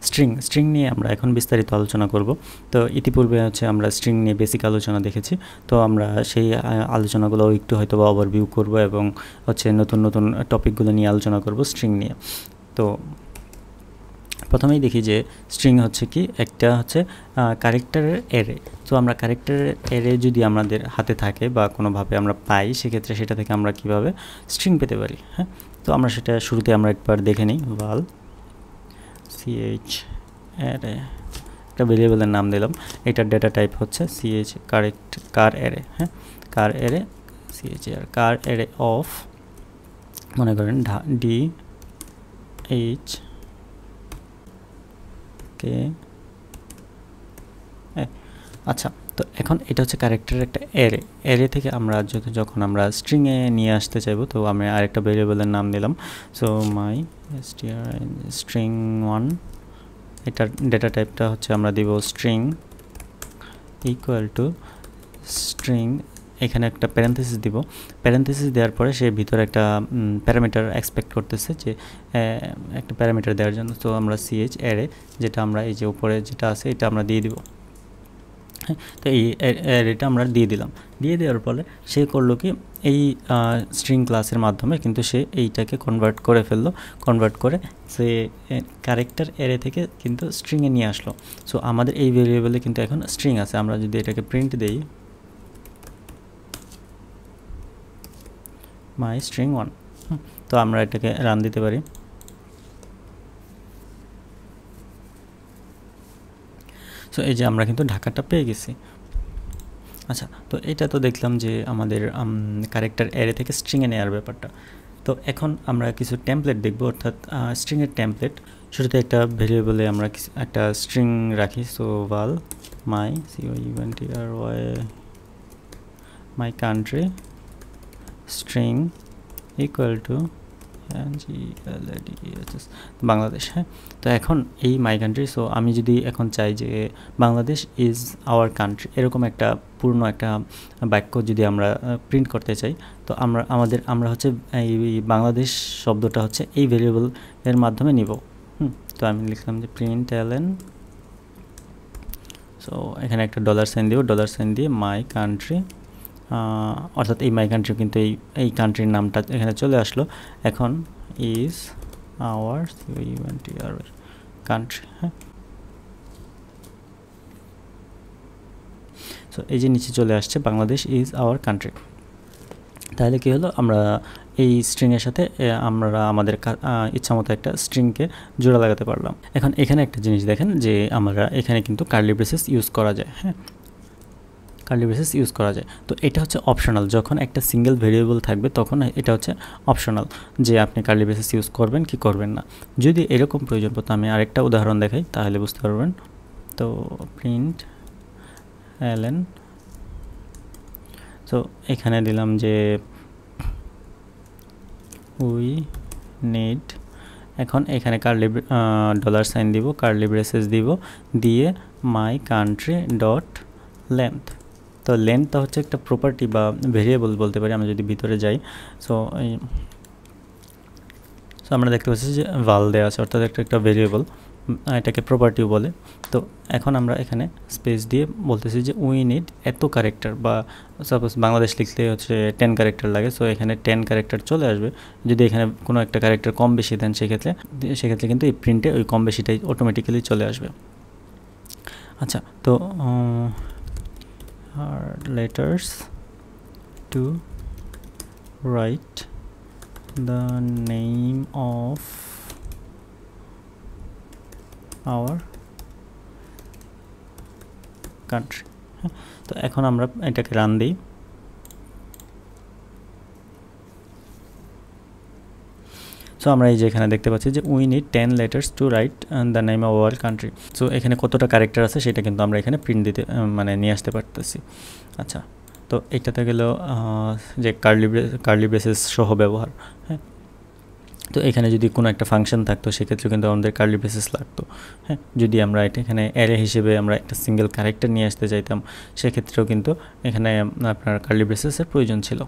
String নিয়ে আমরা এখন বিস্তারিত আলোচনা করব। তো ইতিপূর্বে হচ্ছে আমরা স্ট্রিং নিয়ে বেসিক আলোচনা দেখেছি, তো আমরা সেই আলোচনাগুলো একটু হয়তো বা ওভারভিউ করব এবং হচ্ছে নতুন নতুন টপিকগুলো নিয়ে আলোচনা করব স্ট্রিং নিয়ে। তো প্রথমেই দেখি যে স্ট্রিং হচ্ছে কি, একটা হচ্ছে ক্যারেক্টারের অ্যারে। তো আমরা ক্যারেক্টারের অ্যারে যদি আমাদের হাতে থাকে বা কোনোভাবে আমরা পাই, সেক্ষেত্রে সেটা থেকে আমরা কিভাবে স্ট্রিং পেতে পারি। হ্যাঁ, তো আমরা সেটা শুরুতে আমরা একবার দেখে নিই। val ch অ্যারে, একটা ভেরিয়েবলের নাম দিলাম, এটার ডেটা টাইপ হচ্ছে ch কার অ্যারে। হ্যাঁ, char array chr, char array of মনে করেন d h k। আচ্ছা, তো এখন এটা হচ্ছে ক্যারেক্টারের একটা অ্যারে থেকে আমরা যখন আমরা স্ট্রিংয়ে নিয়ে আসতে চাইবো, তো আমি আরেকটা ভেরিয়েবলের নাম দিলাম, সো মাই স্ট্রিং 1, এটার ডেটা টাইপটা হচ্ছে আমরা দিব স্ট্রিং ইকুয়াল টু স্ট্রিং, এখানে একটা প্যারেনথেসিস দিব। প্যারেনথেসিস দেওয়ার পরে সে ভিতরে একটা প্যারামিটার এক্সপেক্ট করতেছে, যে একটা প্যারামিটার দেওয়ার জন্য। তো আমরা ch অ্যারে, যেটা আমরা এই যে উপরে যেটা আছে এটা আমরা দিয়ে দিব। হ্যাঁ, তো এই অ্যারেটা আমরা দিয়ে দিলাম। দিয়ে দেওয়ার পরে সে করলো কি, এই স্ট্রিং ক্লাসের মাধ্যমে কিন্তু সে এইটাকে কনভার্ট করে ফেললো, কনভার্ট করে সে ক্যারেক্টার অ্যারে থেকে কিন্তু স্ট্রিংয়ে নিয়ে আসলো। সো আমাদের এই ভেরিয়েবলে কিন্তু এখন স্ট্রিং আছে। আমরা যদি এটাকে প্রিন্ট দেই মাই স্ট্রিং 1, তো আমরা এটাকে রান দিতে পারি। সো এই যে আমরা কিন্তু ঢাকাটা পেয়ে গেছি। আচ্ছা, তো এটা তো দেখলাম যে আমাদের ক্যারেক্টার অ্যারে থেকে স্ট্রিংয়ে নেওয়ার ব্যাপারটা। তো এখন আমরা কিছু টেমপ্লেট দেখব, অর্থাৎ স্ট্রিংয়ের টেমপ্লেট। শুরুতে একটা ভেরিয়েবলে আমরা একটা স্ট্রিং রাখি, so val my my country string equal to Bangladesh. হ্যাঁ, তো এখন এই মাই কান্ট্রি, সো আমি যদি এখন চাই যে বাংলাদেশ ইজ আওয়ার কান্ট্রি, এরকম একটা পূর্ণ একটা বাক্য যদি আমরা প্রিন্ট করতে চাই, তো আমরা হচ্ছে এই বাংলাদেশ শব্দটা হচ্ছে এই ভেরিয়েবল এর মাধ্যমে নিব। তো আমি লিখলাম যে প্রিন্ট ln, সো এখানে একটা $সাইন দিব, $সাইন দিয়ে মাই কান্ট্রি, অর্থাৎ এই মাই কান্ট্রি কিন্তু এই কান্ট্রির নামটা এখানে চলে আসলো। এখন ইজ আওয়ার কান্ট্রি। হ্যাঁ, সো এই যে নিচে চলে আসছে বাংলাদেশ ইজ আওয়ার কান্ট্রি। তাহলে কি হলো, আমরা এই স্ট্রিংয়ের সাথে আমরা আমাদের ইচ্ছামতো একটা স্ট্রিংকে জোড়া লাগাতে পারলাম। এখন এখানে একটা জিনিস দেখেন যে আমরা এখানে কিন্তু কার্লি ব্রেসেস ইউজ করা যায়। হ্যাঁ, কার্লি ব্রেসেস ইউজ করা যায়। তো এটা হচ্ছে অপশনাল, যখন একটা সিঙ্গেল ভেরিয়েবল থাকবে তখন এটা হচ্ছে অপশনাল, যে আপনি কার্লি ব্রেসেস ইউজ করবেন কি করবেন না। যদি এরকম প্রয়োজন পড়তো, আমি আরেকটা উদাহরণ দেখাই তাহলে বুঝতে পারবেন। তো প্রিন্ট ln, তো এখানে দিলাম যে উই নিড, এখন এখানে $সাইন দিব, কার্লি ব্রেসেস দিব, দিয়ে মাই কান্ট্রি ডট লেন্থ। তো লেন্থটা হচ্ছে একটা প্রপার্টি বা ভেরিয়েবল বলতে পারি আমরা যদি ভিতরে যাই। সো আমরা দেখতে পাচ্ছি যে val দেওয়া আছে, অর্থাৎ একটা ভেরিয়েবল, এটাকে প্রপার্টিও বলে। তো এখন আমরা এখানে স্পেস দিয়ে বলতেছি যে উই নিড এত ক্যারেক্টার, বা সাপোজ বাংলাদেশ লিখতে হচ্ছে 10 ক্যারেক্টার লাগে, সো এখানে 10 ক্যারেক্টার চলে আসবে। যদি এখানে কোনো একটা ক্যারেক্টার কম বেশি দেন, সেক্ষেত্রে কিন্তু এই প্রিন্টে ওই কম বেশিটাই অটোমেটিক্যালি চলে আসবে। আচ্ছা, তো letters to write the name of our country. তো এখন আমরা এটাকে রান দিই। সো আমরা এই যে এখানে দেখতে পাচ্ছি যে we need 10 letters to write the name of our country. So এখানে কতটা ক্যারেক্টার আছে সেটা কিন্তু আমরা এখানে প্রিন্ট দিতে মানে নিয়ে আসতে পারতেছি। আচ্ছা, তো এটাতে গেল যে কার্লি ব্রেসেস সহ ব্যবহার। হ্যাঁ, তো এখানে যদি কোনো একটা ফাংশন থাকতো সেক্ষেত্রে কিন্তু আমাদের কার্লি ব্রেসেস লাগতো। হ্যাঁ, যদি আমরা এখানে অ্যারে হিসেবে আমরা একটা সিঙ্গেল ক্যারেক্টার নিয়ে আসতে চাইতাম, সেক্ষেত্রেও কিন্তু এখানে আপনার কার্লি ব্রেসেসের প্রয়োজন ছিল।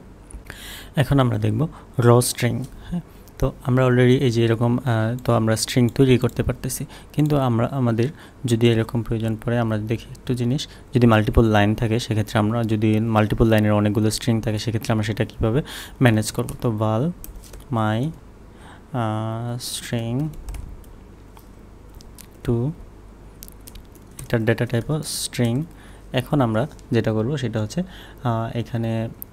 এখন আমরা দেখব র স্ট্রিং। হ্যাঁ, তো আমরা অলরেডি এই যে এরকম তো আমরা স্ট্রিং তৈরি করতে পারতেছি, কিন্তু আমরা আমাদের যদি এরকম প্রয়োজন পড়ে আমরা দেখি একটু জিনিস, যদি মাল্টিপল লাইন থাকে সেক্ষেত্রে আমরা যদি মাল্টিপল লাইনের অনেকগুলো স্ট্রিং থাকে সেক্ষেত্রে আমরা সেটা কীভাবে ম্যানেজ করব। তো val my string to এটার ডেটা টাইপ স্ট্রিং। এখন আমরা যেটা করব সেটা হচ্ছে এখানে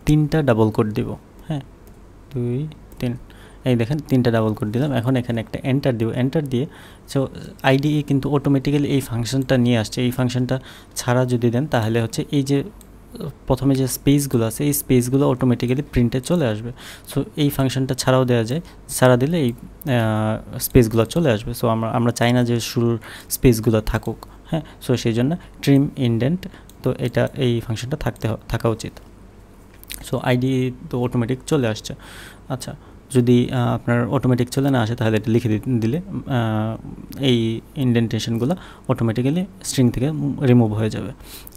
3টা ডাবল কোট দিব, হ্যাঁ 2 3, এই দেখেন 3টা ডাবল কোট দিলাম। এখন এখানে একটা এন্টার দিব, এন্টার দিয়ে সো আইডিই কিন্তু অটোমেটিক্যালি এই ফাংশনটা নিয়ে আসছে। এই ফাংশনটা ছাড়া যদি দেন তাহলে হচ্ছে এই যে প্রথমে যে স্পেসগুলো আছে এই স্পেসগুলো অটোমেটিক্যালি প্রিন্টে চলে আসবে। সো এই ফাংশনটা ছাড়াও দেওয়া যায়, ছাড়া দিলে এই স্পেসগুলো চলে আসবে। সো আমরা চাই না যে শুরুর স্পেসগুলো থাকুক, হ্যাঁ। সো সেই জন্য ট্রিম ইনডেন্ট, তো এটা এই ফাংশনটা থাকা উচিত। সো আইডি তো অটোমেটিক চলে আসছে। আচ্ছা, যদি আপনার অটোমেটিক চলে না আসে তাহলে এটা লিখে দিলে এই ইনডেন্টেশনগুলো অটোমেটিক্যালি স্ট্রিং থেকে রিমুভ হয়ে যাবে।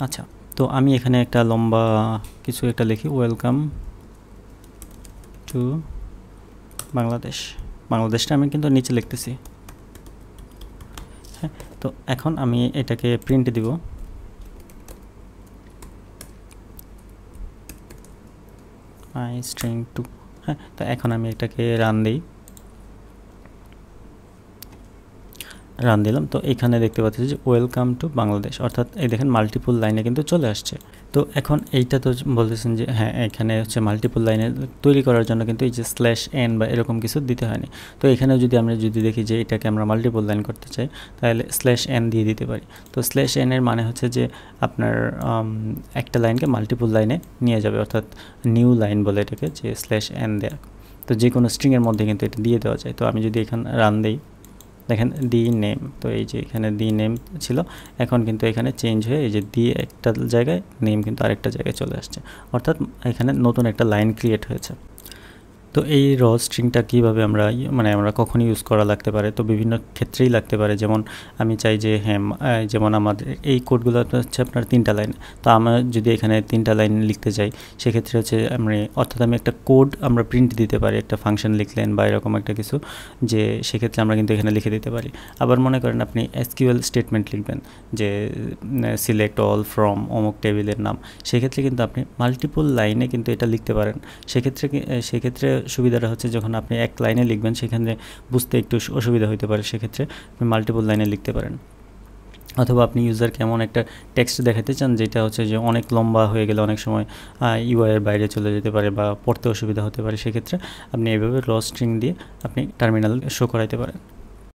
আচ্ছা, তো আমি এখানে একটা লম্বা কিছু একটা লিখি, ওয়েলকাম টু বাংলাদেশ। বাংলাদেশটা আমি কিন্তু নিচে লিখতেছি, হ্যাঁ। তো এখন আমি এটাকে প্রিন্ট দিব, মাই স্ট্রিং টু, হ্যাঁ। তো এখন আমি এটাকে রান দিলাম। তো এখানে দেখতে পাচ্ছি যে ওয়েলকাম টু বাংলাদেশ, অর্থাৎ এই দেখেন মাল্টিপল লাইনে কিন্তু চলে আসছে। তো এখন এইটা তো বলতেছেন যে হ্যাঁ এখানে হচ্ছে মাল্টিপল লাইনে তৈরি করার জন্য কিন্তু এই যে /n বা এরকম কিছু দিতে হয়নি। তো এখানে যদি আমরা দেখি যে এটাকে আমরা মাল্টিপল লাইন করতে চাই তাহলে /n দিয়ে দিতে পারি। তো /n এর মানে হচ্ছে যে আপনার একটা লাইনকে মাল্টিপল লাইনে নিয়ে যাবে, অর্থাৎ নিউ লাইন বলে এটাকে, যে /n দেয়া। তো যে কোনো স্ট্রিংয়ের মধ্যে কিন্তু এটা দিয়ে দেওয়া যায়। তো আমি যদি এখানে রান দিই, দেখেন দি নেম, তো এই যে এখানে দি নেম ছিল, এখন কিন্তু এখানে চেঞ্জ হয়ে এই যে দি একটা জায়গায়, নেম কিন্তু আরেকটা জায়গায় চলে আসছে, অর্থাৎ এখানে নতুন একটা লাইন ক্রিয়েট হয়েছে। তো এই র স্ট্রিংটা কীভাবে আমরা আমরা কখন ইউজ করা লাগতে পারে, তো বিভিন্ন ক্ষেত্রেই লাগতে পারে। যেমন আমি চাই যে হ্যাঁ যেমন আমাদের এই কোডগুলো হচ্ছে আপনার 3টা লাইন, তো আমরা যদি এখানে 3টা লাইন লিখতে চাই সেক্ষেত্রে হচ্ছে অর্থাৎ আমি একটা কোড আমরা প্রিন্ট দিতে পারি, একটা ফাংশন লিখলেন বা এরকম একটা কিছু, যে সেক্ষেত্রে আমরা কিন্তু এখানে লিখে দিতে পারি। আবার মনে করেন আপনি এসকিউএল স্টেটমেন্ট লিখবেন, যে সিলেক্ট অল ফ্রম অমুক টেবিলের নাম, সেক্ষেত্রে কিন্তু আপনি মাল্টিপল লাইনে কিন্তু এটা লিখতে পারেন। সেক্ষেত্রে সুবিধাটা হচ্ছে যখন আপনি এক লাইনে লিখবেন সেখানে বুঝতে একটু অসুবিধা হতে পারে, সেক্ষেত্রে আপনি মাল্টিপল লাইনে লিখতে পারেন। অথবা আপনি ইউজারকে এমন একটা টেক্সট দেখাতে চান যেটা হচ্ছে যে অনেক লম্বা হয়ে গেলে অনেক সময় ইউআইয়ের বাইরে চলে যেতে পারে বা পড়তে অসুবিধা হতে পারে, সেক্ষেত্রে আপনি এইভাবে র স্ট্রিং দিয়ে আপনি টার্মিনাল শো করাইতে পারেন।